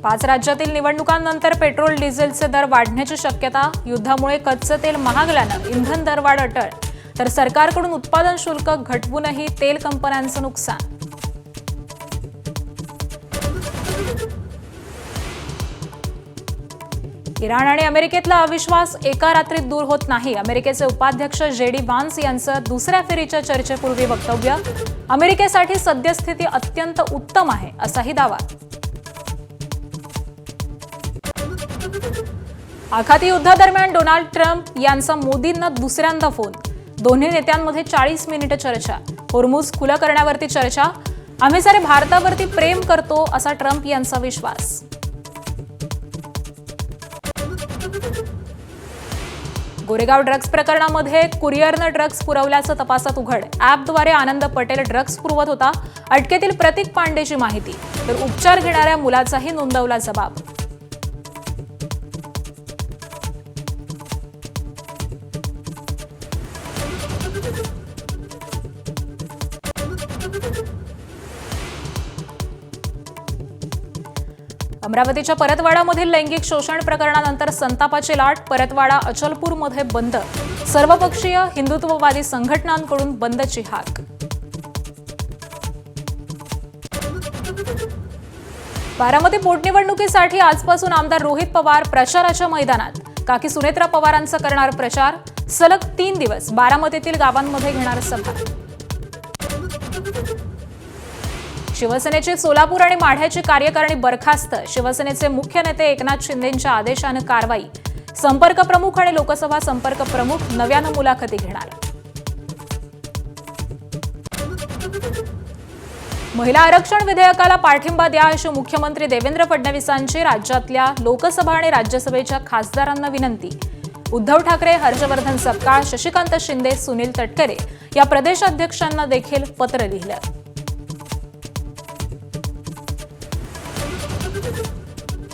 5 राज्यातील निवडणुकांनंतर पेट्रोल डिझेलचे दर वाढण्याची शक्यता. युद्धामुळे कच्चं तेल महागल्यानं इंधन दरवाढ अटळ. तर सरकारकडून उत्पादन शुल्क घटवूनही तेल कंपन्यांचं नुकसान. इराण आणि अमेरिकेतला अविश्वास एका रात्रीत दूर होत नाही. अमेरिकेचे उपाध्यक्ष JD व्हान्स यांचं दुसऱ्या फेरीच्या चर्चेपूर्वी वक्तव्य. अमेरिकेसाठी सद्यस्थिती अत्यंत उत्तम आहे असाही दावा. आखाती युद्धादरम्यान डोनाल्ड ट्रम्प यांचा मोदींना दुसऱ्यांदा फोन. दोन्ही नेत्यांमध्ये 40 मिनिटं चर्चा. होर्मुझ खुलं करण्यावरती चर्चा. आम्ही सारे भारतावरती प्रेम करतो असा ट्रम्प यांचा विश्वास. गोरेगाव ड्रग्ज प्रकरणामध्ये कुरिअरनं ड्रग्ज पुरवल्याचं तपासात उघड. ॲपद्वारे आनंद पटेल ड्रग्ज पुरवत होता. अटकेतील प्रतीक पांडेची माहिती. तर उपचार घेणाऱ्या मुलाचाही नोंदवला जबाब. अमरावतीच्या परतवाडामधील लैंगिक शोषण प्रकरणानंतर संतापाची लाट. परतवाडा अचलपूरमध्ये बंद. सर्वपक्षीय हिंदुत्ववादी संघटनांकडून बंदची हाक. बारामती पोटनिवडणुकीसाठी आजपासून आमदार रोहित पवार प्रचाराच्या मैदानात. काकी सुनेत्रा पवारांचा करणार प्रचार. सलग 3 दिवस बारामतीतील गावांमध्ये घेणार सभा. शिवसेनेची सोलापूर आणि माढ्याची कार्यकारिणी बरखास्त. शिवसेनेचे मुख्य नेते एकनाथ शिंदेंच्या आदेशानं कारवाई. संपर्क प्रमुख आणि लोकसभा संपर्क प्रमुख नव्यानं मुलाखती घेणार. महिला आरक्षण विधेयकाला पाठिंबा द्या अशी मुख्यमंत्री देवेंद्र फडणवीसांची राज्यातल्या लोकसभा आणि राज्यसभेच्या खासदारांना विनंती. उद्धव ठाकरे, हर्षवर्धन सपकाळ, शशिकांत शिंदे, सुनील तटकरे या प्रदेशाध्यक्षांना देखील पत्र लिहिलं.